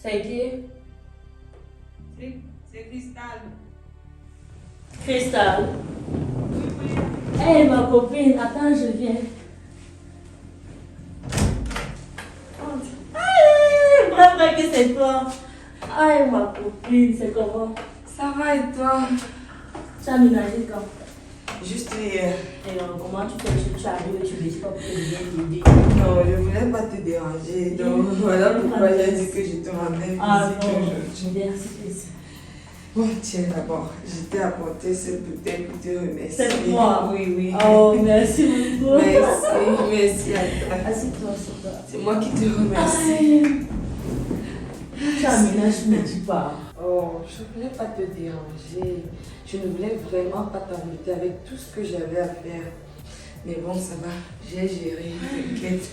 C'est qui? C'est Cristal. Cristal. Hey ma copine, attends, je viens. Vrai que c'est toi. Aïe ma copine, c'est comment? Ça va et toi? Tu as ménagé quand? Juste hier. Et comment tu fais? Tu arrives et tu ne dis pas pour que je vienne t'aider. Non, je ne voulais pas te déranger. Donc voilà pourquoi j'ai dit que je te rendais visite aujourd'hui. Merci, plaisir. Bon, tiens d'abord, je t'ai apporté cette bouteille pour te remercier. C'est moi? Oui, oui. Oh, merci beaucoup. Merci à toi. Assieds-toi, assieds-toi. C'est moi qui te remercie. Aïe. Tu as ménagé, mais tu pars. Oh, je ne voulais pas te déranger. Je ne voulais vraiment pas t'embêter avec tout ce que j'avais à faire. Mais bon, ça va, j'ai géré, t'inquiète.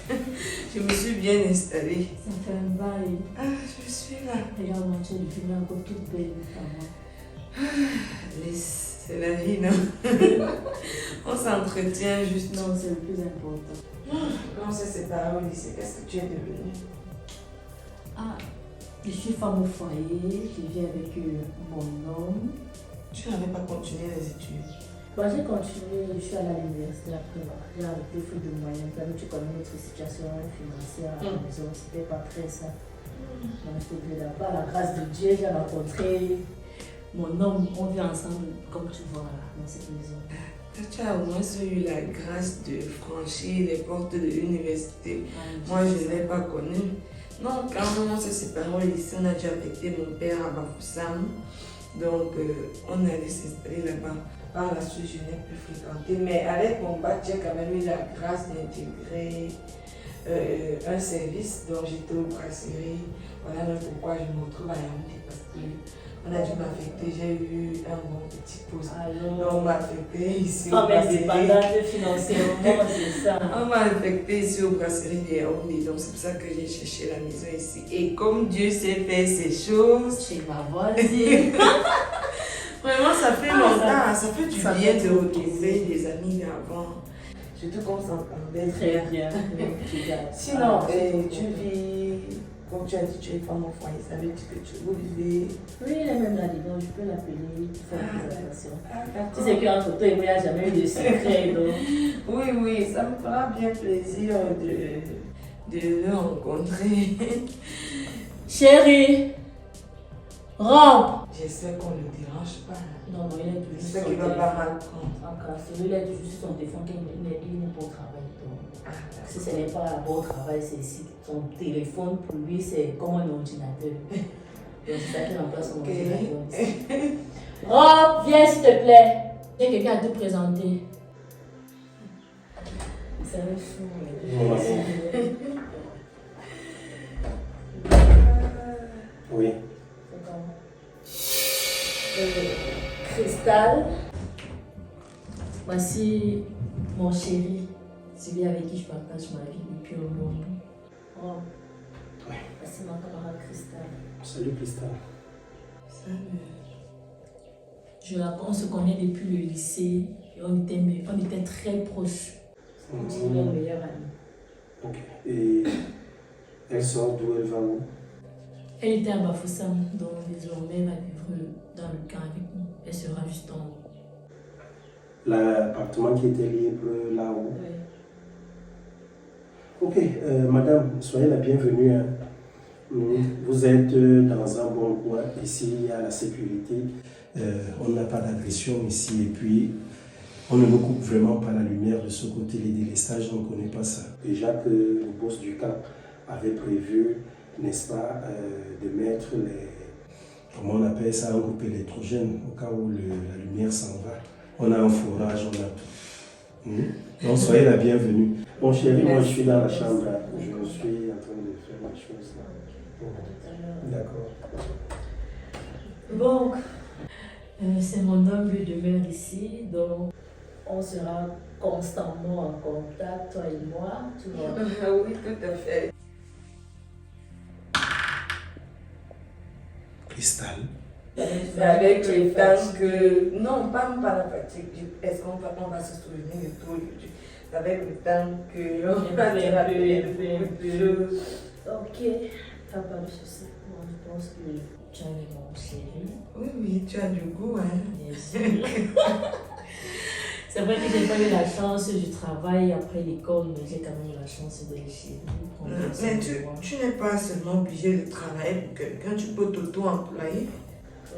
Je me suis bien installée. Ça fait un bail. Ah, je suis là. Regarde-moi, tu es devenue encore toute belle, maman. C'est la vie, non? On s'entretient juste. Non, c'est le plus important. Quand on s'est séparés au lycée, qu'est-ce que tu es devenue? Ah, je suis femme au foyer, je vis avec mon homme. Tu n'avais pas continué les études? Bon, j'ai continué, je suis allée à l'université après. J'ai arrêté faute de moyens. Tu connais notre situation financière à la maison, c'était pas très ça. Donc, je suis là-bas, à la grâce de Dieu, j'ai rencontré mon homme. On vit ensemble, comme tu vois, là, dans cette maison. Tu as au moins eu la grâce de franchir les portes de l'université. Moi, je ne l'ai pas connu. Non, quand on s'est séparés au lycée, on a dû affecter mon père à Bafoussam. Donc, on allait s'installer là-bas. Par la suite, je n'ai plus fréquenté. Mais avec mon bac, j'ai quand même eu la grâce d'intégrer un service. Donc, j'étais aux brasseries. Voilà même pourquoi je me retrouve à Yaoundé. Parce qu'on a dû m'affecter. J'ai eu un bon petit poste. Donc, on m'a affecté ici aux brasseries. Indépendante financièrement, c'est ça. On m'a affecté ici aux brasseries de Yaoundé. Donc, c'est pour ça que j'ai cherché la maison ici. Et comme Dieu sait faire ces choses, Chez ma voisine. vraiment, ça fait longtemps, ça fait du ça bien fait de du retrouver plaisir. des amis d'avant. Surtout qu'on s'entendait Très bien. Sinon, tu vis, comme tu as dit, tu es femme au foyer, ça veut dire que vous vivez. Oui, elle est même là-dedans, je peux l'appeler femme Ah, tu sais qu'entre toi et moi, il n'y a jamais eu de secret. Donc. Oui, oui, ça me fera bien plaisir de le rencontrer. Chérie, robe. J'espère qu'on ne le dérange pas. Non, non, il est toujours J'espère qu'il ne va pas mal prendre. encore, celui-là est toujours sur son téléphone, il n'est pas au travail. Donc. Si ce n'est pas un bon travail, c'est ici. Son téléphone, pour lui, c'est comme un ordinateur. Donc, c'est ça qui remplace son ordinateur. Rob, viens s'il te plaît. J'ai quelqu'un à te présenter. C'est un fou. Oui. C'est comment? Cristal. Voici mon chéri, celui avec qui je partage ma vie depuis un moment. Oh. Oui. Voici ma camarade Cristal. Salut Cristal. Salut. On se connaît depuis le lycée et on était très proches. On dit nos meilleurs amis. Ok. Et elle sort d'où? Elle va où? Elle était à Bafoussam, donc désormais elle va vivre dans le camp avec nous. Elle sera juste en haut. L'appartement qui était libre là-haut. Oui. Ok, madame, soyez la bienvenue. Hein. Vous êtes dans un bon coin. Ici, il y a la sécurité. On n'a pas d'agression ici. Et puis, on ne nous coupe vraiment pas la lumière de ce côté. Les délestages, on ne connaît pas ça. Déjà que le boss du camp avait prévu, n'est-ce pas, de mettre les... Comment on appelle ça? Un groupe électrogène au cas où la lumière s'en va. On a un forage, on a tout. Donc, soyez la bienvenue. Bon, chérie, moi, je suis dans la chambre. Je suis en train de faire ma chose là. D'accord. Bon, c'est mon homme, lui demeure ici, donc on sera constamment en contact, toi et moi, tu vois. Oui, tout à fait. Cristal. C'est avec le temps que... Non, pas la fatigue. Est-ce qu'on va se souvenir de tout aujourd'hui? C'est avec le temps que l'on va se rappeler de beaucoup de choses. Ok, t'as pas de soucis. Bon, pense que tu as aimé mon chéri. Oui, tu as du goût, hein. Bien sûr. C'est vrai que j'ai pas eu la chance du travail après l'école, mais j'ai quand même eu la chance de le chérir. Mais tu n'es pas seulement obligé de travailler pour quelqu'un, tu peux t'auto-employer.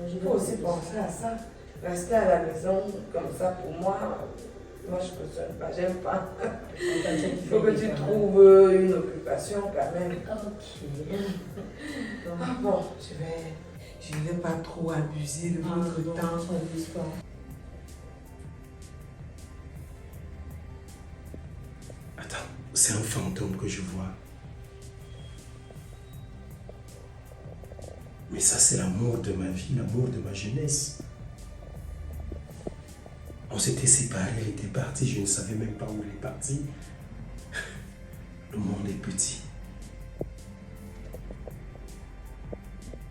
Il faut aussi penser à ça. Rester à la maison comme ça, pour moi je ne cautionne pas, j'aime pas. Il faut que tu trouves une occupation quand même. Ok. Ah bon, je ne vais pas trop abuser de votre temps. Tu n'abuses pas. Attends, c'est un fantôme que je vois. Mais ça, c'est l'amour de ma vie, l'amour de ma jeunesse. On s'était séparés, elle était partie, je ne savais même pas où elle est partie. Le monde est petit.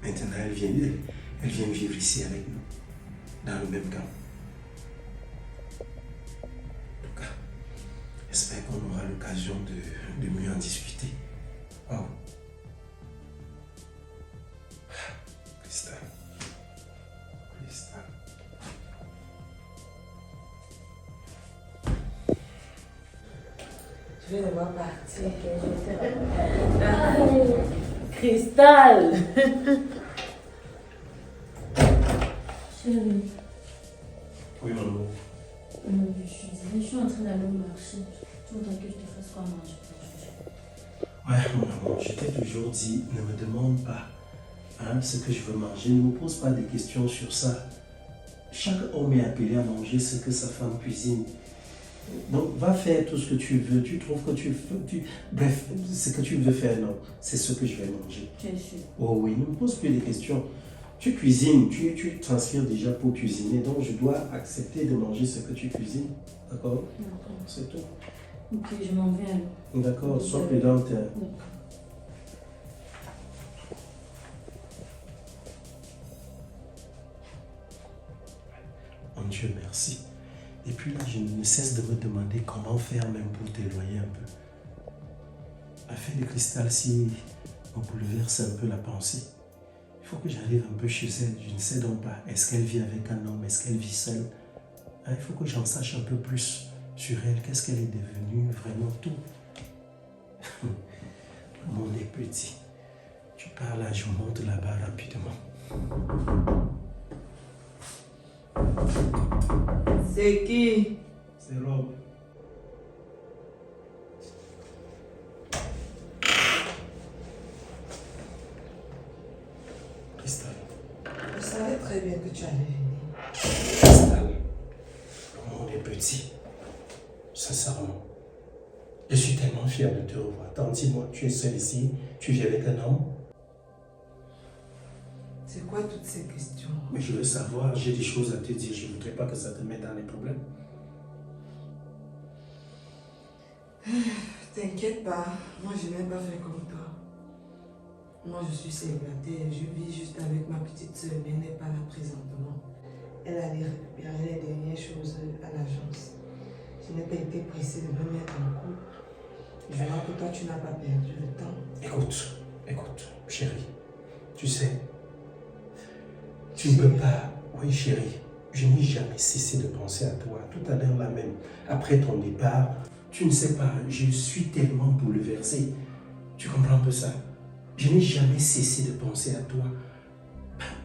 Maintenant, elle vient vivre ici avec nous, dans le même camp. En tout cas, j'espère qu'on aura l'occasion de mieux en discuter. Oh. Cristal. Cristal. Je vais devoir partir. Ok, je vais te rappeler. Cristal! Chérie, Oui, mon amour. je suis en train d'aller au marché. Tu voudrais que je te fasse quoi manger pour aujourd'hui? Ouais, mon amour, je t'ai toujours dit, ne me demande pas ce que je veux manger. Ne me pose pas des questions sur ça. Chaque homme est appelé à manger ce que sa femme cuisine. Donc, va faire tout ce que tu veux. Tu trouves que bref, ce que tu veux faire, non. C'est ce que je vais manger. Tu es sûr? Oh oui, ne me pose plus des questions. Tu cuisines, tu transpires déjà pour cuisiner. Donc, je dois accepter de manger ce que tu cuisines. D'accord? D'accord. C'est tout. Ok, je m'en vais alors. D'accord, sois prudente. D'accord. Mon Dieu, merci. Et puis là, je ne cesse de me demander comment faire même pour t'éloigner un peu. Afin de Cristal, si on bouleverse un peu la pensée, il faut que j'arrive un peu chez elle. Je ne sais donc pas. Est-ce qu'elle vit avec un homme? Est-ce qu'elle vit seule? Il faut que j'en sache un peu plus sur elle. Qu'est-ce qu'elle est devenue? Vraiment tout. Le monde est petit. Tu pars là, je monte là-bas rapidement. C'est qui? C'est Rob. Cristal. Je savais très bien que tu allais venir. Cristal. Le monde est petit. Sincèrement. Je suis tellement fier de te revoir. Attends, dis-moi, tu es seul ici? Tu vis avec un homme? C'est quoi toutes ces questions? Mais je veux savoir, j'ai des choses à te dire. Je ne voudrais pas que ça te mette dans les problèmes. T'inquiète pas, moi je n'ai pas fait comme toi. Moi je suis célibataire, je vis juste avec ma petite soeur, mais elle n'est pas là présentement. Elle allait récupérer les dernières choses à l'agence. Je n'ai pas été pressée de me mettre en couple. Je vois que toi tu n'as pas perdu le temps. Écoute, chérie, tu sais, tu ne peux pas, oui chérie, je n'ai jamais cessé de penser à toi. Tout à l'heure là même, après ton départ, tu ne sais pas, je suis tellement bouleversé. Tu comprends un peu ça? Je n'ai jamais cessé de penser à toi.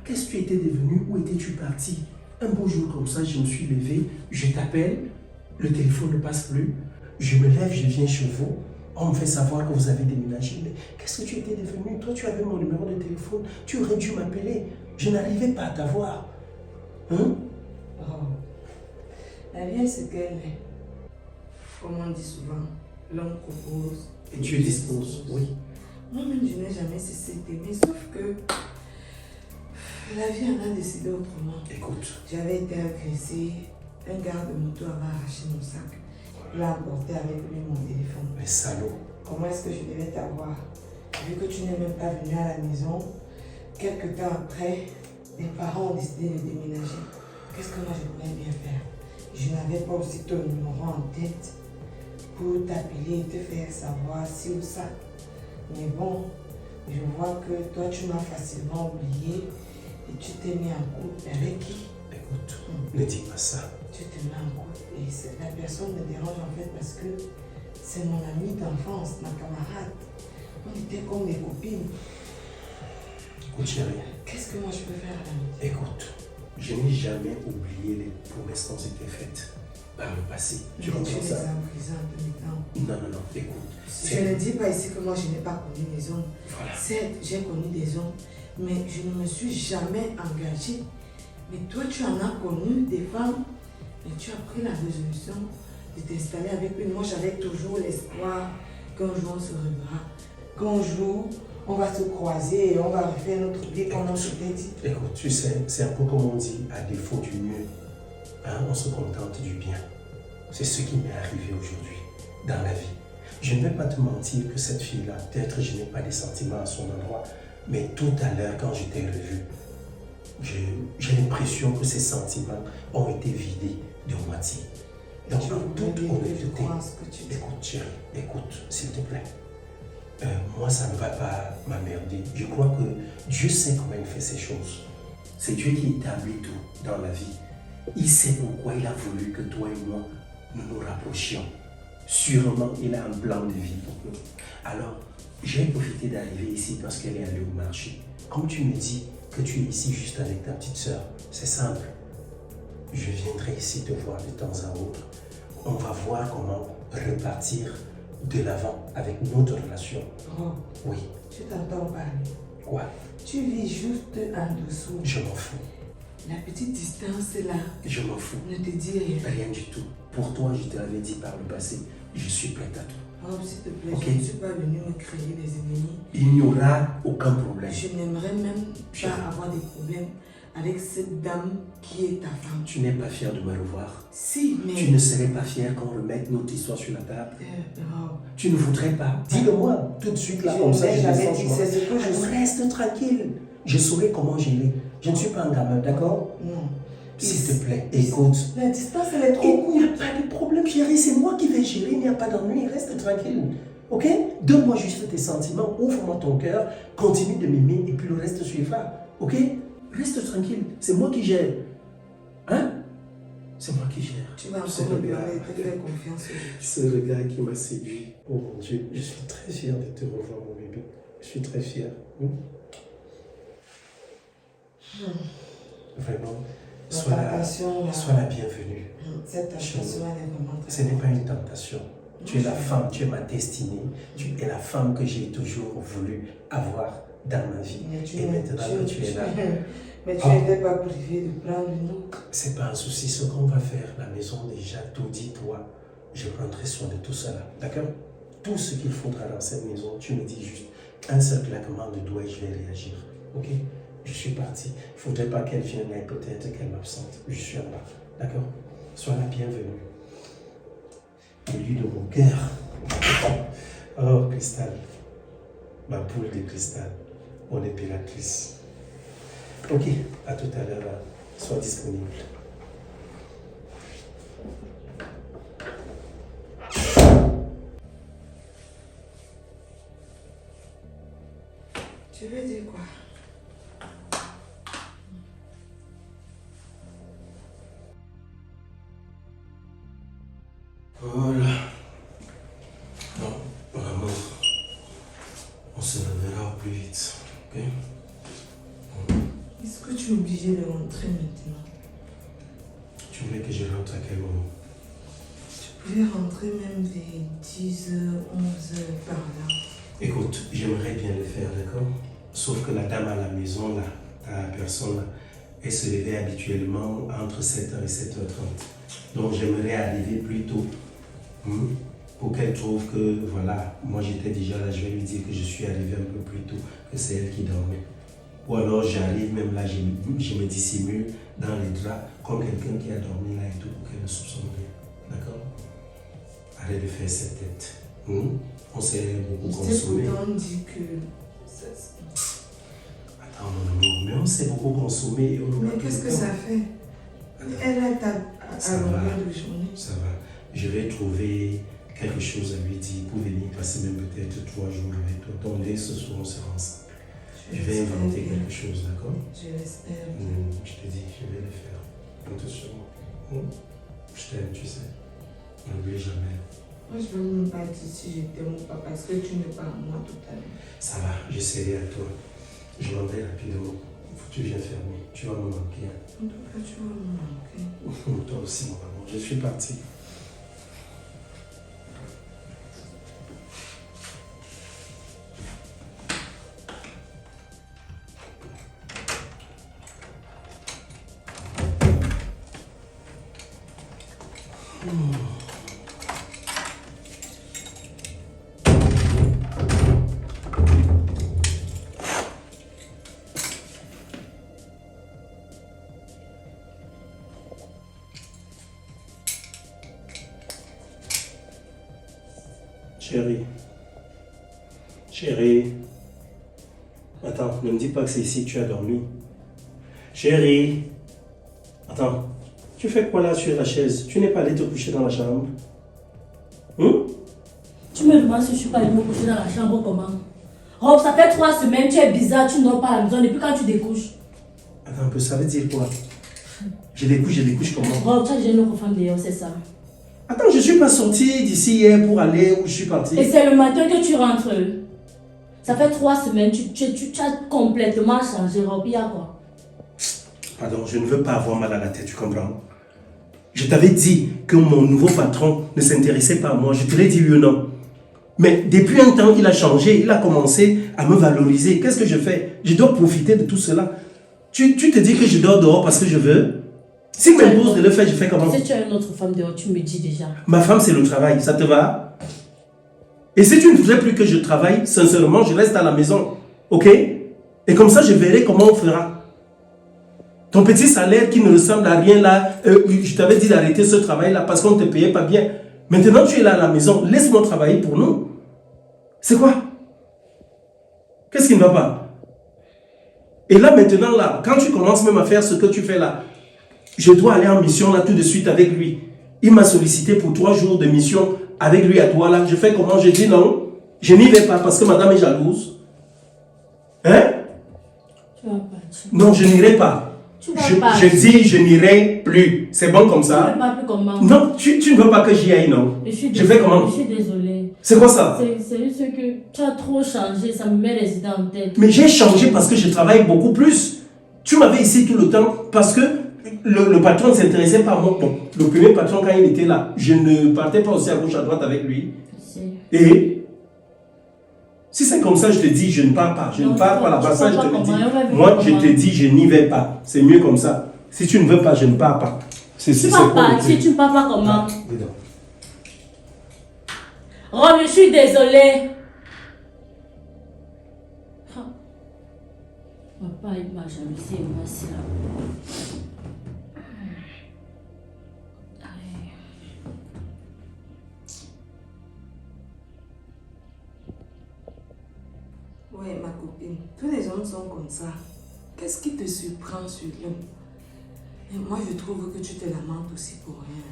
Qu'est-ce que tu étais devenu? Où étais-tu parti? Un beau jour comme ça, je me suis levé, je t'appelle, le téléphone ne passe plus, je me lève, je viens chez vous, on me fait savoir que vous avez déménagé. Mais qu'est-ce que tu étais devenu? Toi, tu avais mon numéro de téléphone, tu aurais dû m'appeler. Je n'arrivais pas à t'avoir. Hein? Oh. La vie est ce qu'elle est. Comme on dit souvent, l'homme propose. Et Dieu dispose, oui. Moi-même, je n'ai jamais cessé d'aimer, sauf que la vie en a décidé autrement. Écoute. J'avais été agressée, un garde-moto avait arraché mon sac. Il a emporté avec lui mon téléphone. Mais salaud. Comment est-ce que je devais t'avoir? Vu que tu n'es même pas venu à la maison, quelques temps après, mes parents ont décidé de déménager. Qu'est-ce que moi je pourrais bien faire? Je n'avais pas aussi ton numéro en tête pour t'appeler et te faire savoir ci ou ça. Mais bon, Je vois que toi, tu m'as facilement oublié et tu t'es mis en couple avec qui? Écoute, ne dis pas ça. Tu te mets en couple et la personne me dérange en fait parce que c'est mon amie d'enfance, ma camarade. On était comme des copines. Écoute, chérie. Qu'est-ce que moi je peux faire là? Écoute, je n'ai jamais oublié les promesses qu'on s'était faites par le passé. Tu comprends ça? les as brisées un peu maintenant. Non, écoute. Je ne dis pas ici que moi je n'ai pas connu des hommes. Voilà. Certes, j'ai connu des hommes, mais je ne me suis jamais engagée. Mais toi, tu en as connu des femmes, mais tu as pris la résolution de t'installer avec une. Moi, j'avais toujours l'espoir qu'un jour on se reverra, qu'un jour on va se croiser et on va refaire notre vie comme on s'était dit. Écoute, tu sais, c'est un peu comme on dit, à défaut du mieux, hein, on se contente du bien. C'est ce qui m'est arrivé aujourd'hui, dans la vie. Je ne vais pas te mentir que cette fille-là, peut-être je n'ai pas des sentiments à son endroit, mais tout à l'heure, quand je t'ai revu, j'ai l'impression que ces sentiments ont été vidés de moitié. Donc, en toute honnêteté, écoute, chérie, écoute, s'il te plaît. Moi, ça ne va pas m'emmerder. Je crois que Dieu sait comment il fait ces choses. C'est Dieu qui établit tout dans la vie. Il sait pourquoi il a voulu que toi et moi, nous nous rapprochions. Sûrement, il a un plan de vie pour nous. Alors, j'ai profité d'arriver ici parce qu'elle est allée au marché. Comme tu me dis que tu es ici juste avec ta petite sœur, c'est simple. Je viendrai ici te voir de temps à autre. On va voir comment repartir de l'avant avec notre relation. Oh, oui. Tu t'entends parler. Quoi? Tu vis juste en dessous. Je m'en fous. La petite distance là. Je m'en fous. Ne te dis rien. Rien du tout. Pour toi, je te l'avais dit par le passé. Je suis prête à tout. Oh, s'il te plaît, okay. Je ne suis pas venue me créer des ennemis. Il n'y aura aucun problème. Je n'aimerais même pas avoir des problèmes avec cette dame qui est ta femme. Tu n'es pas fière de me revoir? Si, mais... Tu ne serais pas fière qu'on remette notre histoire sur la table? Oh. Tu ne voudrais pas? Dis-le-moi tout de suite là, comme ça je descends. C'est ce que je reste tranquille. Je saurai comment gérer. Je ne suis pas un gamin, d'accord? Non. S'il te plaît, écoute. La distance, elle est trop courte. Il n'y a pas de problème, chérie. C'est moi qui vais gérer. Il n'y a pas d'ennui. Reste tranquille. Ok? Donne-moi juste tes sentiments. Ouvre-moi ton cœur. Continue de m'aimer et puis le reste suivra. Ok? Reste tranquille. C'est moi qui gère. Hein? C'est moi qui gère. Tu vas encore me parler. Tu fais confiance. C'est le gars qui m'a séduit. Oh mon Dieu. Je suis très fier de te revoir, mon bébé. Je suis très fier. Vraiment. Sois la bienvenue. Cette tentation, elle est vraiment très... Ce n'est pas une tentation. Tu es la femme, tu es ma destinée. Tu es la femme que j'ai toujours voulu avoir dans ma vie. Et maintenant que tu es là... Mais tu n'étais pas privé de prendre une autre. C'est pas un souci. Ce qu'on va faire, la maison déjà tout dit, toi, je prendrai soin de tout cela. D'accord? Tout ce qu'il faudra dans cette maison, tu me dis juste un seul claquement de doigts et je vais réagir. Ok? Je suis parti. Il ne faudrait pas qu'elle vienne là et peut-être qu'elle m'absente. Je suis en bas. D'accord? Sois la bienvenue. Élu de mon cœur. Oh, cristal. Ma boule de cristal. Mon impératrice. Ok, à tout à l'heure. Sois disponible. Tu veux dire quoi? Voilà. Bon, vraiment, on se reverra au plus vite, ok? Est-ce que tu es obligé de rentrer maintenant? Tu voulais que je rentre à quel moment? Tu pouvais rentrer même des 10h, 11h par là. Écoute, j'aimerais bien le faire, d'accord? Sauf que la dame à la maison, là, la personne, là, elle se levait habituellement entre 7h et 7h30. Donc j'aimerais arriver plus tôt. Pour qu'elle trouve que, voilà, moi j'étais déjà là, je vais lui dire que je suis arrivé un peu plus tôt, que c'est elle qui dormait. Ou alors j'arrive, même là, je me dissimule dans les draps, comme quelqu'un qui a dormi là et tout, pour qu'elle ne soupçonne rien. D'accord? Arrête de faire cette tête. On s'est beaucoup consommé. On dit que... Attends, mon amour, mais on s'est beaucoup consommé. Mais qu'est-ce que ça fait? Elle est à longueur de journée. Ça va. Je vais trouver quelque chose à lui dire pour venir passer même peut-être 3 jours avec toi. Donc dès ce soir, on sera ensemble. Je vais inventer quelque chose, d'accord? Je l'espère. Je te dis, je vais le faire. Compte sur moi. Je t'aime, tu sais. N'oublie jamais. Moi, je ne veux même pas dire si je t'aime ou pas parce que tu n'es pas à moi tout à l'heure. Ça va, je serai à toi. Je m'en vais rapidement. Tu viens fermer. Tu vas me manquer. En tout cas, tu vas me manquer. Toi aussi, mon amour. Je suis parti. Chérie, attends, ne me dis pas que c'est ici que tu as dormi. Chérie, attends, tu fais quoi là sur la chaise? Tu n'es pas allé te coucher dans la chambre? Tu me demandes si je suis pas allée me coucher dans la chambre comment? Rob, ça fait 3 semaines, tu es bizarre, tu ne dors pas à la maison depuis quand tu découches? Attends un peu, ça veut dire quoi? Je découche comment? Rob, tu as déjà une autre femme dehors, c'est ça? Attends, je ne suis pas sorti d'ici hier pour aller où je suis parti. Et c'est le matin que tu rentres. Ça fait 3 semaines, tu as complètement changé, Rob, il y a quoi? Pardon, je ne veux pas avoir mal à la tête, tu comprends? Je t'avais dit que mon nouveau patron ne s'intéressait pas à moi, je te l'ai dit oui ou non. Mais depuis un temps, il a changé, il a commencé à me valoriser. Qu'est-ce que je fais? Je dois profiter de tout cela. Tu te dis que je dors dehors parce que je veux? S'il m'impose de le faire, je fais comment? Si tu as une autre femme dehors, tu me dis déjà. Ma femme, c'est le travail, ça te va? Et si tu ne voudrais plus que je travaille, sincèrement, je reste à la maison. Ok? Et comme ça, je verrai comment on fera. Ton petit salaire qui ne ressemble à rien là, je t'avais dit d'arrêter ce travail-là parce qu'on ne te payait pas bien. Maintenant, tu es là à la maison, laisse-moi travailler pour nous. C'est quoi? Qu'est-ce qui ne va pas? Et là, maintenant, là, quand tu commences même à faire ce que tu fais là, je dois aller en mission là tout de suite avec lui. Il m'a sollicité pour 3 jours de mission avec lui à toi là. Je fais comment? Je dis non, je n'y vais pas parce que madame est jalouse. Hein? Tu vas partir. Non, je n'irai pas. Je dis, je n'irai plus. C'est bon comme ça? Tu ne veux pas plus comment? Non, tu ne veux pas que j'y aille, non? Je fais comment? Je suis désolée. C'est quoi ça? C'est juste que tu as trop changé, ça me met les idées en tête. Mais j'ai changé parce que je travaille beaucoup plus. Tu m'avais ici tout le temps parce que le patron ne s'intéressait pas à moi. Bon, le premier patron, quand il était là, je ne partais pas aussi à gauche, à droite avec lui. Et si c'est comme ça, je te dis, je ne pars pas. Je ne pars pas là-bas. Ça, je te le dis. Moi, je te dis, je n'y vais pas. C'est mieux comme ça. Si tu ne veux pas, je ne pars pas. Tu vas partir, tu ne pars pas comment? Rob, je suis désolée. Papa, il m'a jalousie et moi aussi là. Ouais, ma copine, tous les hommes sont comme ça. Qu'est-ce qui te surprend sur l'homme? Et moi, je trouve que tu te lamentes aussi pour rien.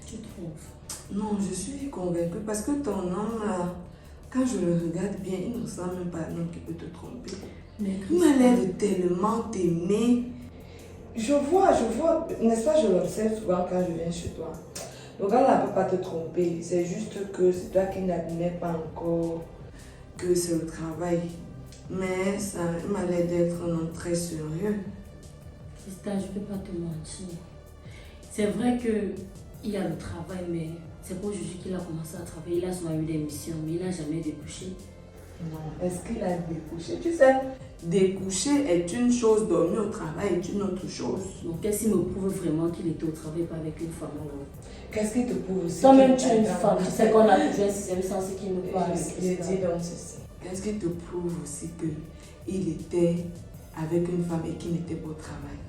Tu trouves? Non, je suis convaincue parce que ton homme, là, quand je le regarde bien, il ne ressemble même pas à un homme qui peut te tromper. Il m'a l'air de tellement t'aimer. Je vois, n'est-ce pas, je l'observe souvent quand je viens chez toi. Le gars ne peut pas te tromper, c'est juste que c'est toi qui n'admets pas encore que c'est le travail. Mais ça m'a l'air d'être un homme très sérieux. Christa, je ne peux pas te mentir. C'est vrai qu'il y a le travail, mais c'est pas aujourd'hui qu'il a commencé à travailler. Il a souvent eu des missions, mais il n'a jamais découché. Non, est-ce qu'il a découché? Tu sais, découcher est une chose, dormir au travail est une autre chose. Donc, qu'est-ce qui me prouve vraiment qu'il était au travail, pas avec une femme alors? Qu'est-ce qui te prouve aussi? Toi-même, tu es une femme, tu sais qu'on a toujours un sixième sens qui nous parle. Je dis donc ceci. Qu'est-ce qui te prouve aussi qu'il était avec une femme et qu'il n'était pas au travail?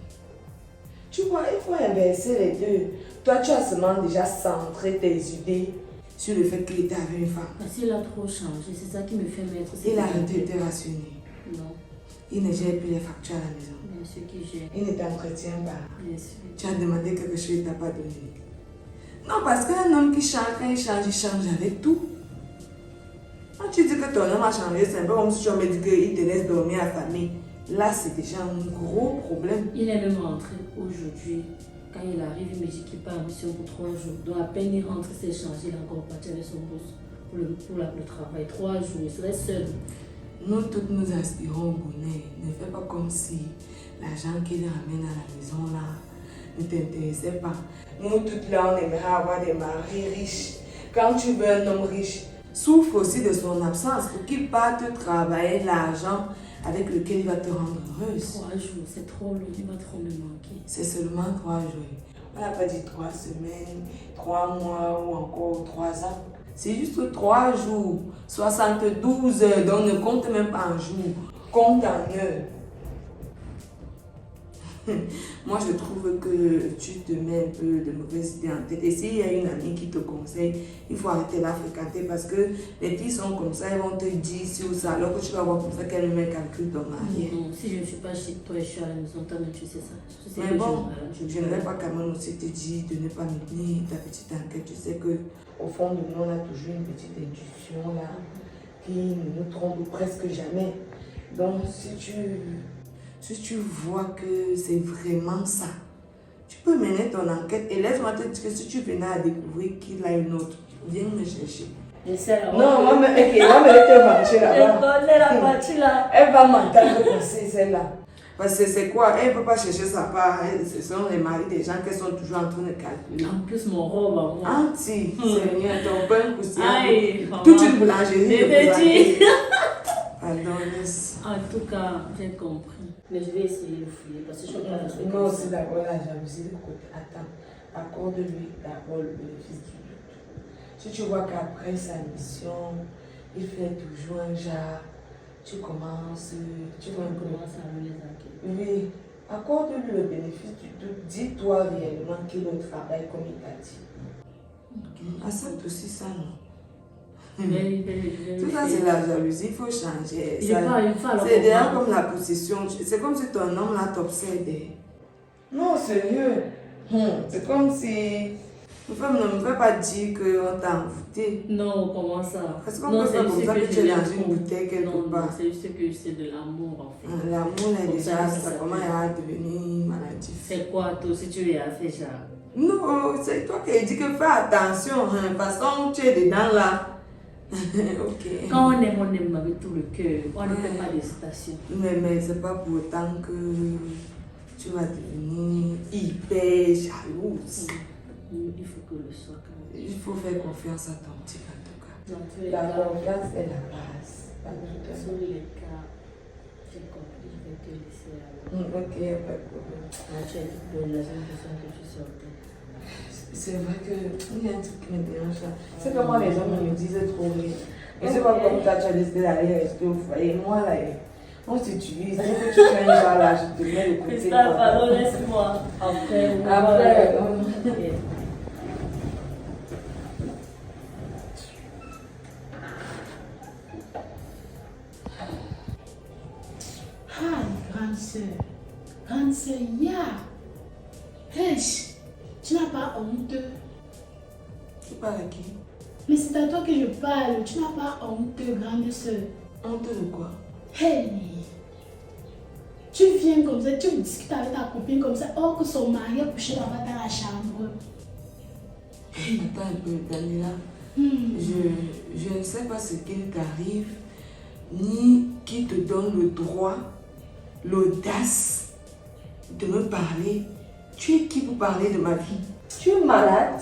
Tu vois, il faut inverser les deux. Toi, tu as seulement déjà centré tes idées sur le fait qu'il était avec une femme. Parce qu'il a trop changé, c'est ça qui me fait mettre... Il a arrêté de te rationner. Non. Il ne gère plus les factures à la maison. Bien sûr qu'il gère. Il ne t'entretient pas. Bien sûr. Tu as demandé quelque chose, il ne t'a pas donné. Non, parce qu'un homme qui change, quand il change avec tout. Quand tu dis que ton homme a changé, c'est un peu comme si tu me dis qu'il te laisse dormir à la famille. Là, c'est déjà un gros problème. Il est même rentré aujourd'hui. Quand il arrive, il me dit qu'il part en mission pour 3 jours. Donc à peine il rentre, il s'est changé, il est encore parti avec son boss pour le travail. 3 jours, il serait seul. Nous toutes nous aspirons au bonheur. Ne fais pas comme si l'argent qu'il ramène à la maison là ne t'intéressait pas. Nous toutes là, on aimerait avoir des maris riches. Quand tu veux un homme riche, souffre aussi de son absence pour qu'il parte travailler l'argent avec lequel il va te rendre heureuse. 3 jours, c'est trop long, il va trop me manquer. C'est seulement 3 jours. On n'a pas dit 3 semaines, 3 mois ou encore 3 ans. C'est juste 3 jours, 72 heures, donc ne compte même pas en jours, compte en heures. Moi, je trouve que tu te mets un peu de mauvaises idées en tête. Et s'il y a une amie qui te conseille, il faut arrêter de la fréquenter parce que les filles sont comme ça, elles vont te dire ci ou ça, alors que tu vas voir comme ça qu'elles ne calculent ton arrière. Non, si je ne suis pas chez toi et je suis à la maison, toi-même tu sais ça. Mais bon, je ne vais pas quand même aussi te dire de ne pas me tenir ta petite enquête. Tu sais que au fond de nous, on a toujours une petite intuition là qui ne nous trompe presque jamais. Donc, si tu vois que c'est vraiment ça, tu peux mener ton enquête et laisse-moi te dire que si tu venais à découvrir qu'il a une autre, viens me chercher. Je sais là. Non, on va me laisser marcher là-bas. Je connais la partie là. Elle va m'entendre passer celle-là. Parce que c'est quoi? Elle ne peut pas chercher sa part. Ce sont les maris des gens qui sont toujours en train de calculer. En plus, mon robe à moi. Anti, Seigneur, ton pain cousin. Aïe, Toute une boulangerie. dit. Pardon, laisse. En tout cas, j'ai compris. Mais je vais essayer de fouiller parce que je ne peux pas la trouver. Moi aussi, d'abord, la jalousie de côté. Attends, accorde-lui d'abord le bénéfice du doute. Si tu vois qu'après sa mission, il fait toujours un genre, tu commences à me les enquêter. Oui, accorde-lui le bénéfice du doute. Dis-toi réellement qu'il travaille comme il t'a dit. Accepte aussi ça, non? Tout ça, c'est la jalousie, il faut changer. C'est déjà comme la possession. C'est comme si ton homme là t'obsédait. Non, sérieux. C'est comme si. Ne me fais pas dire qu'on t'a envoûté. Non, comment ça? Parce qu'on peut faire comme ça que tu es dans une bouteille quelque part. C'est juste que c'est de l'amour en fait. L'amour là déjà, ça commence à devenir maladif. C'est quoi toi si tu as fait ça? Non, c'est toi qui dis que fais attention. De toute façon, tu es dedans là. Ok. Quand on aime avec tout le cœur. On ne fait pas d'hésitation. Mais c'est pas pour autant que tu vas devenir hyper jalouse. Il faut que le soit quand même. Il faut faire confiance à ton type en tout cas. Dans tous les La cas, confiance est la base. dans tous les cas, j'ai compris, je vais te laisser alors. Ok, pas de problème. Tu as dit que la seule personne que tu sortais. C'est vrai qu'il y a un truc qui me dérange là. C'est que moi, les gens me disent trop rire. Et c'est pas comme toi, tu as décidé d'aller rester au foyer. Moi, là, on s'utilise. Dès que tu fais un genre là, je te mets le côté. Christophe, pardon, laisse-moi. Après. Grande sœur, Hesh, tu n'as pas honte? Tu parles à qui? Mais c'est à toi que je parle, tu n'as pas honte, grande sœur? Honte de quoi? Hey, tu viens comme ça, tu discutes avec ta copine comme ça, or que son mari est couché là-bas dans la chambre. Attends un peu, Daniela. Je ne sais pas ce qu'il t'arrive, ni qui te donne le droit, l'audace de me parler. Tu es qui pour parler de ma vie? Tu es malade?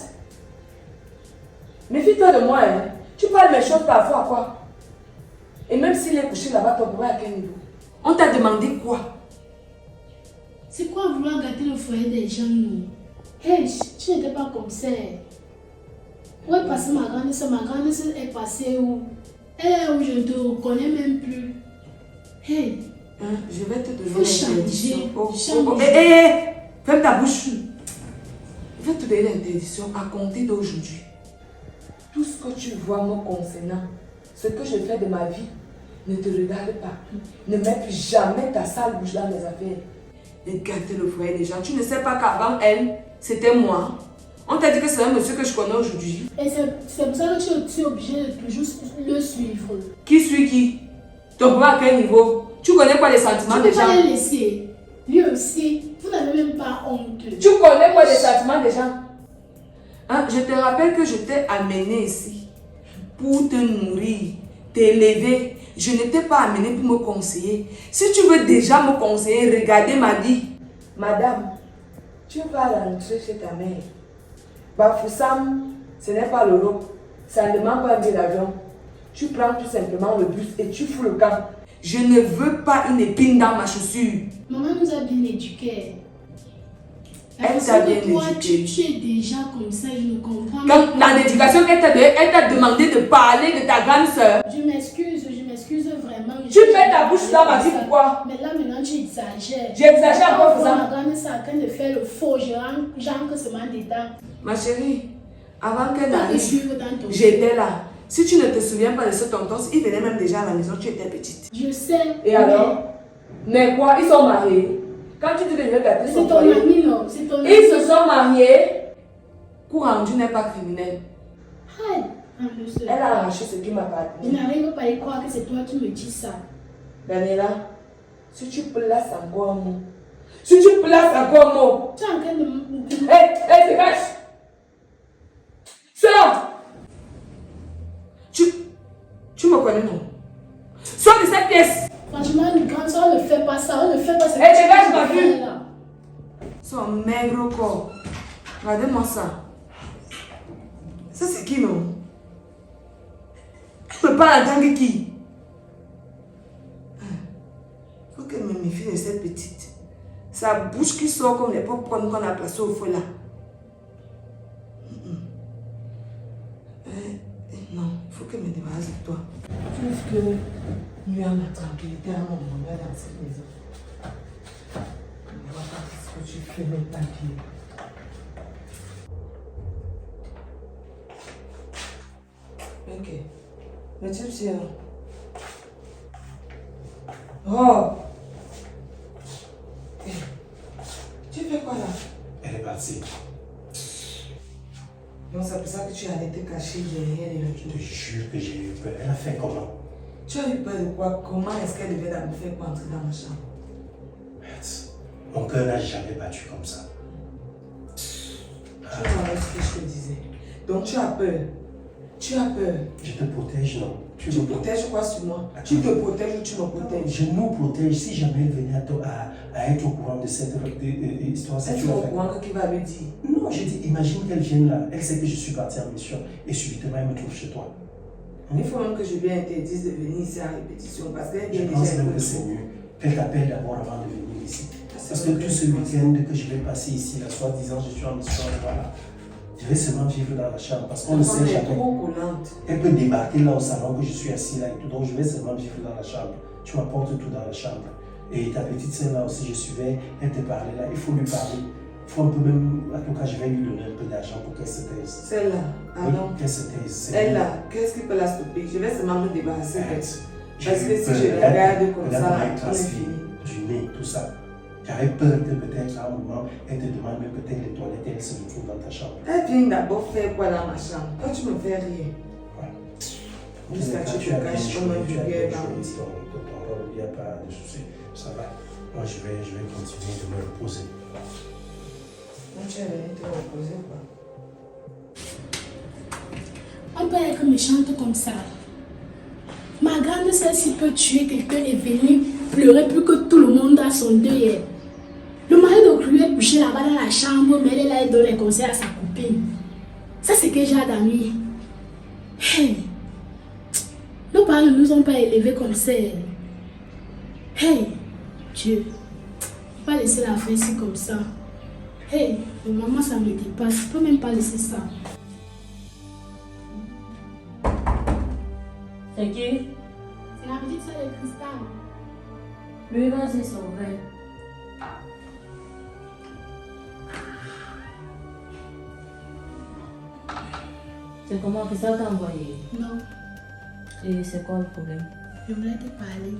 Méfie-toi de moi, hein. Tu parles mes choses parfois, quoi. Et même s'il est couché là-bas, ton bourreau à quel niveau? On t'a demandé quoi? C'est quoi vouloir gâter le foyer des gens, non? Hey, tu n'étais pas comme ça. Où est passée ma grande soeur? Ma grande soeur est passée où? Elle est où? Je ne te reconnais même plus. Hey! Hein, je vais te donner l'interdiction. Ferme ta bouche. Je vais te donner l'interdiction à compter d'aujourd'hui. Tout ce que tu vois me concernant, ce que je fais de ma vie, ne te regarde pas. Ne mets plus jamais ta sale bouche dans mes affaires. Et gâter le foyer des gens. Tu ne sais pas qu'avant elle, c'était moi. On t'a dit que c'est un monsieur que je connais aujourd'hui. Et c'est pour ça que tu es obligé de toujours le suivre. Qui suit qui? Ton papa à quel niveau? Tu connais quoi les sentiments des Tu peux gens? pas les laisser. Lui aussi, vous n'avez même pas honte. Tu connais quoi les sentiments des gens? Hein? Je te rappelle que je t'ai amené ici pour te nourrir, t'élever. Je ne t'ai pas amené pour me conseiller. Si tu veux déjà me conseiller, regardez ma vie. Madame, tu vas rentrer chez ta mère. Bafoussam, ce n'est pas l'Europe. Ça ne demande pas un billet d'avion. Tu prends tout simplement le bus et tu fous le camp. Je ne veux pas une épine dans ma chaussure. Maman nous a bien éduqués. Elle t'a bien toi, éduqué. tu es déjà comme ça, je ne comprends Quand dans l'éducation qu'elle t'a donnée, elle t'a demandé de parler de ta grande soeur. Je m'excuse vraiment. Tu fais ta bouche dans ma vie, pourquoi? Mais là maintenant tu exagères. J'exagère encore faisant. Ma grande soeur a train de faire le faux, genre que c'est mal dedans. Ma chérie, avant qu'elle Pas de n'arrive, suivre dans ton j'étais là. Si tu ne te souviens pas de ce tonton, il venait même déjà à la maison, tu étais petite. Je sais. Et alors? Mais quoi? Ils sont mariés. Quand tu dis que je vais gâter C'est son ton foyer, ami, non? C'est ton ami. ils se sont mariés. Coup rendu n'est pas criminel. Aïe, en plus. Elle a arraché ce qui Je m'appartenait. n'arrive pas à y croire que c'est toi qui me dis ça. Daniela, si tu places encore un mot, si tu places encore un mot, Tu es en train de... hé, dégage! Sors! Tu me connais, non? Sors de cette pièce! Franchement, une grande soeur, on ne fait pas ça. On ne fait pas ça. Eh, dégage ma vue! vue. Son maigre corps. Regardez-moi ça. Ça, c'est qui, non? Tu me parles en tant que qui? Faut qu'elle me méfie de cette petite. Sa bouche qui sort comme les popcorn qu'on a placés au feu là. Non, il faut qu'elle me débarrasse de toi. Tu trouves que lui a ma tranquillité à un moment dans cette maison. On va pas ce que tu fais même pas bien. Ok. Mais tu sais. Oh! Hey. Tu fais quoi là? Elle est partie. Donc c'est pour ça que tu es allé te cacher derrière les Je te recul. jure que j'ai eu peur. Elle a fait comment? Tu as eu peur de quoi? Comment est-ce qu'elle devait me faire pour entrer dans ma chambre? Mon cœur n'a jamais battu comme ça. Tu vois ce que je te disais. Donc tu as peur. Tu as peur. Je te protège, non? Tu te protèges quoi sur moi? Tu te protèges ou tu me protèges? Je nous protège. Si jamais elle venait à être au courant de cette histoire, Est-ce tu au vas faire. courant qui va lui dire? Non, je dis, imagine qu'elle vienne là. Elle sait que je suis parti en mission et subitement elle me trouve chez toi. Il faut même que je lui interdise de venir ici à répétition parce qu'elle Je vient pense déjà même un peu que c'est trop. mieux qu'elle t'appelle d'abord avant de venir ici. C'est Parce que vrai tout que ce je pense. week-end que je vais passer ici, là, soi-disant, je suis en mission, voilà. Je vais seulement vivre dans la chambre parce qu'on ne sait Elle est jamais. trop collante. Elle peut débarquer là au salon que je suis assis là et tout. Donc je vais seulement vivre dans la chambre. Tu m'apportes tout dans la chambre. Et ta petite sœur là aussi, je suivais, elle te parlait là. Il faut lui parler. Il faut un peu même, en tout cas, je vais lui donner un peu d'argent pour qu'elle se taise. Celle-là, ah Oui, non. qu'elle se taise. c'est Elle mieux. là, qu'est-ce qui peut la stopper? Je vais seulement me débarrasser d'elle. J'ai Parce eu que si peur. je regarde comme Regarde ça, comment elle on est transpire, fini. du nez, tout ça. J'avais peur que peut-être à un moment, elle te demande même peut-être les toilettes et elle se retrouve dans ta chambre. Elle vient d'abord faire quoi dans ma chambre? Toi, tu me fais rire. Ouais. Jusqu'à Tu tu te as bien caches comme un joué, tu as bien vulgaire joué bandit. ton rôle, il n'y a pas de souci. Ça va. Moi, je vais continuer de me reposer. Donc, tu es venu te reposer quoi? On peut être méchante comme ça. Ma grande sœur, s'il peut tuer quelqu'un, est venue pleurer plus que tout le monde à son deuil. Le mari de lui est couché là-bas dans la chambre, mais elle est là et donne les conseils à sa copine. Ça, c'est quel genre d'amis? Hey! Nos parents ne nous ont pas élevés comme ça. Hey! Dieu! Faut pas laisser la faire ici comme ça. Hey! Maman, ça me dépasse. Je peux même pas laisser ça. C'est qui? C'est la petite soeur de Cristal. Lui, vas-y, c'est vrai. C'est comment que ça t'a envoyé? Non, Et c'est quoi le problème? je voulais te parler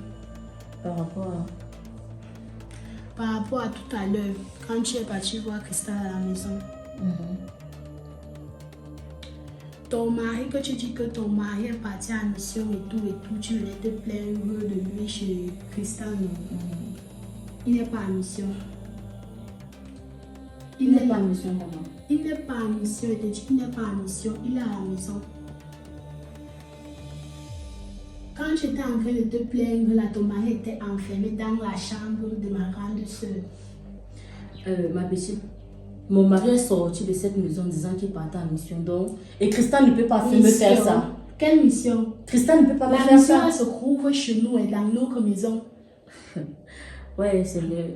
Par rapport à... par rapport à tout à l'heure, quand tu es parti voir Cristal à la maison. ton mari, que tu dis que ton mari est parti en mission et tout, tu venais te plaindre de lui chez Christian. Il n'est pas en mission. Il n'est pas en mission, maman. Il n'est pas en mission, il te dit qu'il n'est pas en mission, il est à la maison. Quand j'étais en train de te plaindre, là, ton mari était enfermé dans la chambre de ma grande soeur. Ma petite, mon mari est sorti de cette maison disant qu'il partait en mission. Donc, et Christian ne peut pas me faire ça. Quelle mission? Christian ne peut pas me La faire mission, ça. elle se trouve chez nous et dans notre maison. Ouais, Seigneur.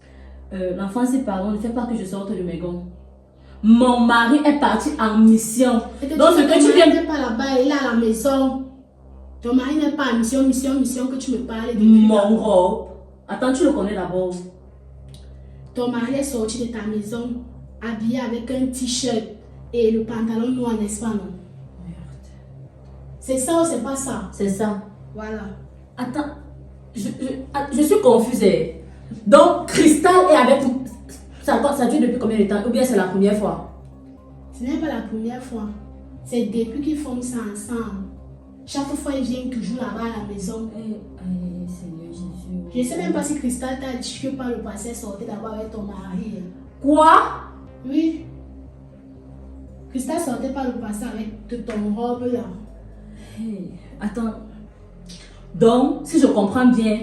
L'enfant, si pardon, ne fait pas que je sorte de mes gonds. Mon mari est parti en mission. Donc, ce que tu viens. Il n'est pas là-bas, il est à la maison. Ton mari n'est pas en mission que tu me parles de Mon robe. Attends, tu le connais d'abord. Ton mari est sorti de ta maison, habillé avec un t-shirt et le pantalon noir, n'est-ce pas, non? Merde. C'est ça ou c'est pas ça? C'est ça. Voilà. Attends, je suis confusée. Donc, Cristal est avec vous. Ça dure depuis combien de temps? Ou bien c'est la première fois? Ce n'est pas la première fois. C'est depuis qu'ils font ça ensemble. Chaque fois, ils viennent toujours là-bas à la maison. Seigneur Jésus. Je ne sais même pas si Cristal t'a dit que par le passé, elle sortait d'abord avec ton mari. Quoi? Oui. Cristal sortait par le passé avec ton robe là. Attends. Donc, si je comprends bien,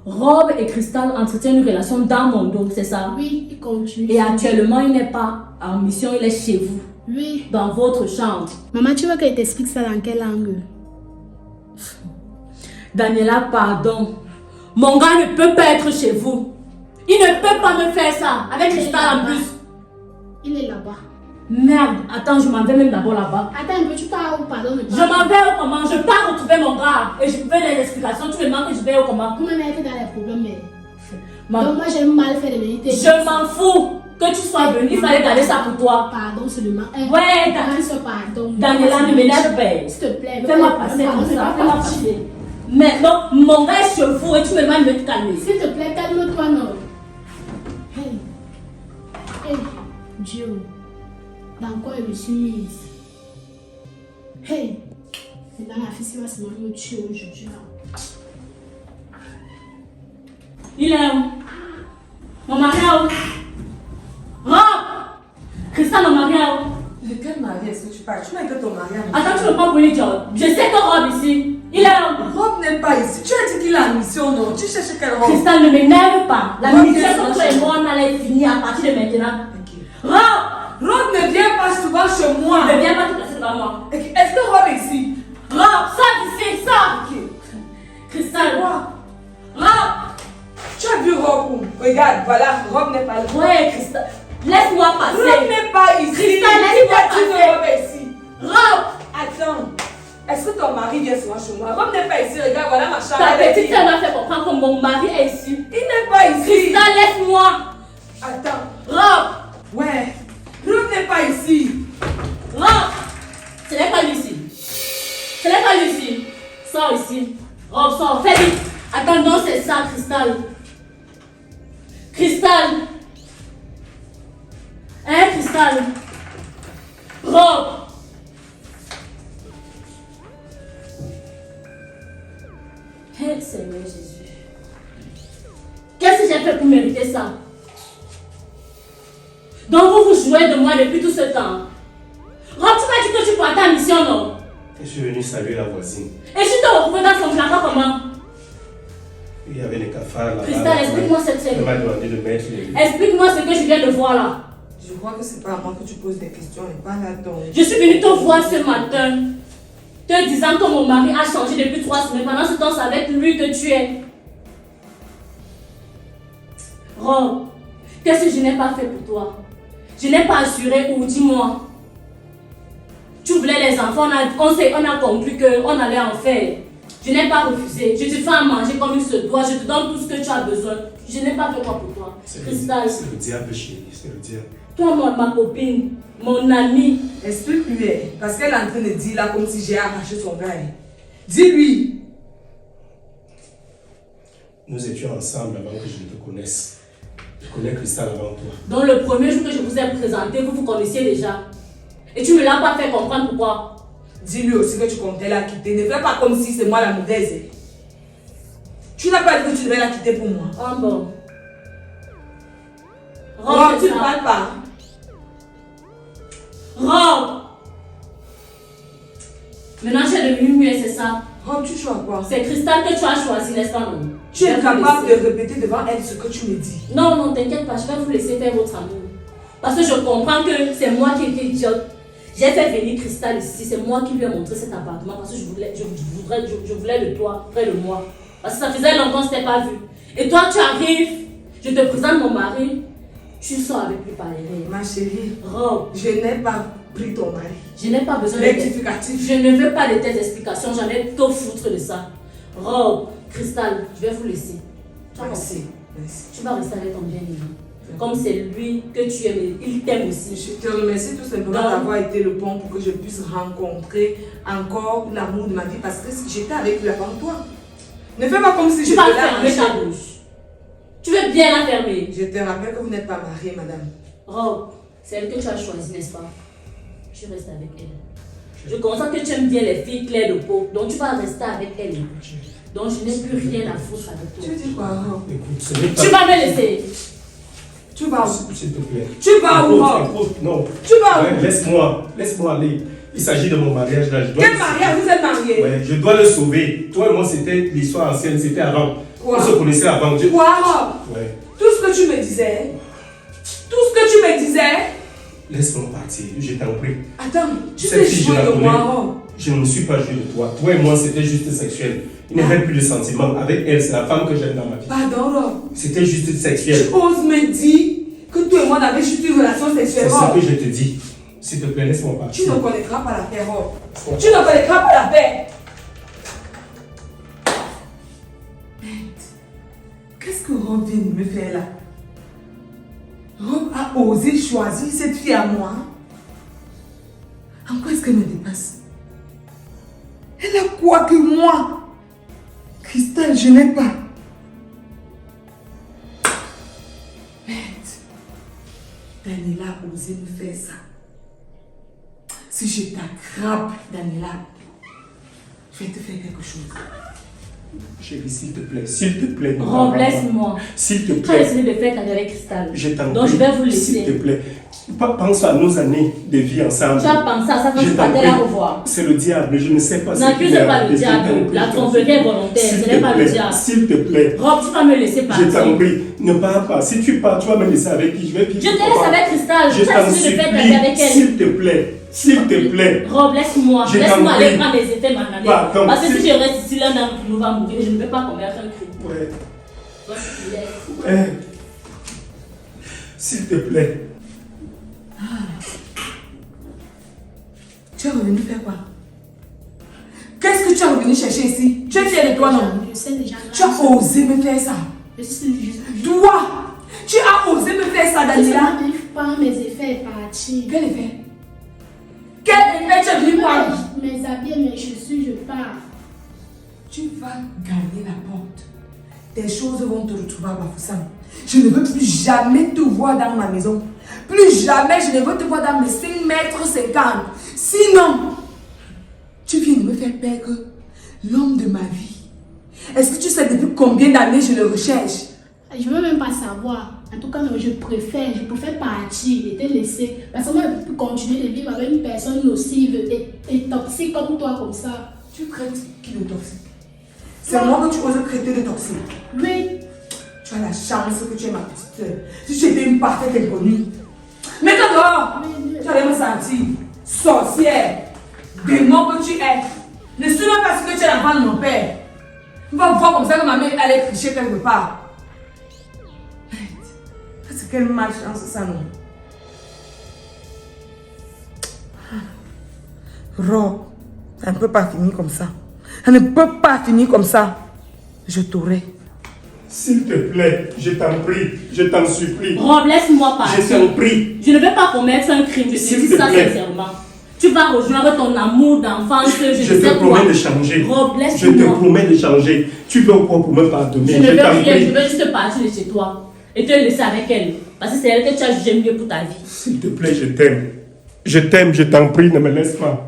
Rob et Cristal entretiennent une relation dans mon dos, c'est ça? Oui, il continue. Et actuellement, il n'est pas en mission, il est chez vous. Oui. Dans votre chambre. Maman, tu veux qu'elle t'explique ça dans quelle langue? Daniela, pardon. Mon gars ne peut pas être chez vous. Il ne peut pas me faire ça. Avec Cristal en plus. Il est là-bas. Merde. Attends, je m'en vais même d'abord là-bas. Attends un peu, tu pars où? Pardon. Je m'en vais au comment? Je pars retrouver mon gars. Et je veux les explications. Tu me demandes que je vais au comment? Vous me mettez dans les problèmes, mais... Maman, Donc moi, j'ai mal fait de vérité. je m'en fous que tu sois venu. Il fallait garder ça pour toi. Pardon seulement. Ouais, pardon. Daniela, ne m'énerve pas. S'il te plaît. Fais-moi passer comme ça. Fais-moi passer. Mais non, mon gars est chez vous et tu me demandes de te calmer. S'il te plaît, calme-toi, non. Hey. Hey, Dieu. Dans quoi je me suis mise? Hey. C'est dans la fille qui va se me tuer aujourd'hui, là. Il est où? Mon mari est où? Rob! Christian, mon mari est où? De quel mari est-ce que tu parles? Tu n'as que ton mari à Attends, tu me prends pour une idiote. Je sais que Rob ici. Il est où? Rob n'est pas ici. Tu as dit qu'il est en mission, non? Tu cherches quel Rob? Christian, ne m'énerve pas. La Rob, mission viens que toi et moi on allait finir à partir de maintenant. Ok. Rob! Rob ne vient pas souvent chez moi. Ne viens pas te placer devant moi. Est-ce que Rob est ici? Rob, sors d'ici, sors! Ok. Christian, Quoi? Rob! Tu as vu Rob où? Regarde, voilà, Rob n'est pas là. Ouais, Christian, laisse-moi Rob passer. n'est pas ici. Christian, laisse-moi Tu as dit passer. que Rob est ici. Rob! Attends. Est-ce que ton mari vient souvent chez moi? Rob n'est pas ici. Regarde, voilà ma chambre. Ta Elle est petite vide. sœur m'a fait comprendre que mon mari est ici. Il n'est pas ici. Christian, laisse-moi. Attends. Rob! Ouais. Rob n'est pas ici. Rob! Ce n'est pas Lucie. Ce n'est pas Lucie. Sors ici. Rob, sors. Fais vite. Attends, non, c'est ça, Cristal. Cristal. Hein, Cristal? Rob! Hey, Seigneur Jésus. Qu'est-ce que j'ai fait pour mériter ça? Donc vous jouez de moi depuis tout ce temps. Rob, tu m'as dit que tu partais en mission, non? Je suis venu saluer la voisine. Et tu t'es retrouvé dans son placard comment? Il y avait les cafards là. Cristal, explique-moi cette Elle scène. m'a demandé de mettre les... Explique-moi ce que je viens de voir là. Je crois que c'est pas à moi que tu poses des questions et pas à ton. Je suis venue te voir ce matin, te disant que mon mari a changé depuis 3 semaines. Pendant ce temps, c'est avec lui que tu es. Rob, qu'est-ce que je n'ai pas fait pour toi? Je n'ai pas assuré ou dis-moi. Tu voulais les enfants, on a conclu qu'on allait en faire. Je n'ai pas refusé. Je te fais à manger comme il se doit. Je te donne tout ce que tu as besoin. Je n'ai pas fait quoi pour toi. Cristal, C'est le diable, chérie. C'est le diable. toi, ma copine, mon amie. Explique-lui, parce qu'elle est en train de dire là comme si j'ai arraché son gars. Dis-lui. Nous étions ensemble avant que je ne te connaisse. Je connais Cristal avant toi. Donc le premier jour que je vous ai présenté, vous vous connaissiez déjà. Et tu ne me l'as pas fait comprendre pourquoi. dis-lui aussi que tu comptais la quitter. Ne fais pas comme si c'est moi la mauvaise. Tu n'as pas dit que tu devais la quitter pour moi. Ah bon. Rob, tu ne parles pas. Rob! Maintenant, tu es devenu muet, c'est ça? Rob, tu joues à quoi? C'est Cristal que tu as choisi, n'est-ce pas, non? Tu es capable de répéter devant elle ce que tu me dis. Non, non, t'inquiète pas, je vais vous laisser faire votre amour. Parce que je comprends que c'est moi qui étais idiote. J'ai fait venir Cristal ici, c'est moi qui lui ai montré cet appartement parce que je voulais le toit près de moi. Parce que ça faisait longtemps que je ne t'ai pas vu. Et toi, tu arrives, je te présente mon mari, tu sors avec lui par les Ma chérie, Rob, je n'ai pas pris ton mari. je n'ai pas besoin de tes... Rectificatif. Je ne veux pas de tes explications, j'en ai que foutre de ça. Rob, Cristal, je vais vous laisser. Tu as Merci. compris? Merci. Tu vas rester avec ton bien-aimé. Comme c'est lui que tu aimes, il t'aime aussi. Je te remercie tout simplement d'avoir été le pont pour que je puisse rencontrer encore l'amour de ma vie parce que j'étais avec lui avant toi. Ne fais pas comme si Tu je vas te l'ai fermer ta bouche. Tu veux bien la fermer. Je te rappelle que vous n'êtes pas mariée, madame. Rob, c'est elle que tu as choisie, n'est-ce pas? Tu restes avec elle. Je constate que tu aimes bien les filles claires de peau, donc tu vas rester avec elle. Donc je n'ai plus rien à foutre avec toi. Tu dis quoi, Rob? Écoute, ce n'est pas... Tu vas me laisser. Tu vas où? S'il te plaît. Tu vas où, Rob? Écoute, non. Tu vas où? Ouais, laisse-moi aller. Il s'agit de mon mariage là. Quel mariage? Vous êtes mariés? Ouais, je dois le sauver. Toi et moi, c'était l'histoire ancienne, c'était avant. Quoi? On se connaissait avant. Quoi, Rob? Ouais. Tout ce que tu me disais, Laisse-moi partir, je t'en prie. attends, tu Cette t'es fille, joué je la de connais. moi, Rob. Je ne me suis pas joué de toi. Toi et moi, c'était juste sexuel. Il n'y avait plus de sentiments. Avec elle, c'est la femme que j'aime dans ma vie. Pardon, Rob. C'était juste sexuel. Tu oses me dire que toi et moi, on avait juste une relation sexuelle, C'est ce Rob. que je te dis. S'il te plaît, laisse-moi Tu partir. ne connaîtras pas la paix, Rob. Laisse-moi Tu ne connaîtras pas la paix. Merde. Qu'est-ce que Rob vient de me faire là? Rob a osé choisir cette fille à moi. En quoi est-ce qu'elle me dépasse? Elle a quoi que moi? Cristal, je n'ai pas. Merde. Daniela a osé me faire ça. Si je t'attrape, Daniela, je vais te faire quelque chose. Chérie, s'il te plaît, s'il te plaît. ne Rob, parle pas. laisse-moi. S'il te Tu as plaît. décidé de faire ta avec Cristal. Je t'en Donc je vais vous prie, s'il laisser. te plaît. Pense à nos années de vie ensemble. Tu as pensé à ça quand Je tu t'en partais la prie. revoir. C'est le diable, je ne sais pas N'accuse pas le diable. La tromperie est volontaire, ce n'est pas le diable. S'il te plaît. Rob, tu vas me laisser Je partir. t'en prie, ne pars pas. Si tu pars, tu vas me laisser avec qui? Je vais Je te laisse avec Cristal. Je Tu as t'en décidé de faire ta vie supplie, avec elle. s'il te plaît. S'il te plaît. Rob, laisse-moi. Je Laisse-moi t'en aller prie. prendre les effets manganés. Pardon, Parce que si- si je reste ici, l'un d'entre nous va mourir. Je ne peux pas commettre un crime. Ouais. Donc, tu me laisses. Ouais. S'il te plaît. Tu es revenu faire quoi? Qu'est-ce que tu es revenu chercher ici? Tu es fier de toi, non? Je sais déjà. Tu as osé me faire ça. Toi, tu as osé me faire ça, Je Daniela. n'arrive pas, mes effets est parti. Quel effet? Quel effet tu es venu voir? Mes habits et mes chaussures, je pars. Tu vas gagner la porte. Tes choses vont te retrouver à Bafoussam. Je ne veux plus jamais te voir dans ma maison. Plus jamais je ne veux te voir dans mes 5 mètres 50. Sinon, tu viens de me faire perdre l'homme de ma vie. Est-ce que tu sais depuis combien d'années je le recherche? Je ne veux même pas savoir. En tout cas, je préfère partir et te laisser. Parce que moi, je ne peux plus continuer de vivre avec une personne nocive et toxique comme toi, comme ça. Tu traites qui de toxique? C'est moi que tu oses traiter de toxique. Oui. Tu as la chance que tu es ma petite soeur. Si tu étais une parfaite inconnue. Mais dehors, tu allais me sentir sorcière, démon que tu es. Ne suis même pas ce que tu es la femme de mon père. On va voir comme ça que ma mère allait tricher quelque part. Merde. C'est quelle malchance ça, non? Rob, ça ne peut pas finir comme ça. Ça ne peut pas finir comme ça. Je t'aurai. S'il te plaît, je t'en prie, je t'en supplie. Rob, laisse-moi partir. Je t'en prie. Je ne vais pas commettre un crime. Je te S'il dis te ça plaît. sincèrement. Tu vas rejoindre ton amour d'enfance. Je te promets de changer. Rob, Je laisse-moi. te promets de changer. Tu veux quoi pour me pardonner? Je ne veux t'en rien, prie. je veux juste partir de chez toi et te laisser avec elle. Parce que c'est elle que tu as jugé mieux pour ta vie. S'il te plaît, je t'aime. Je t'aime, je t'en prie, ne me laisse pas.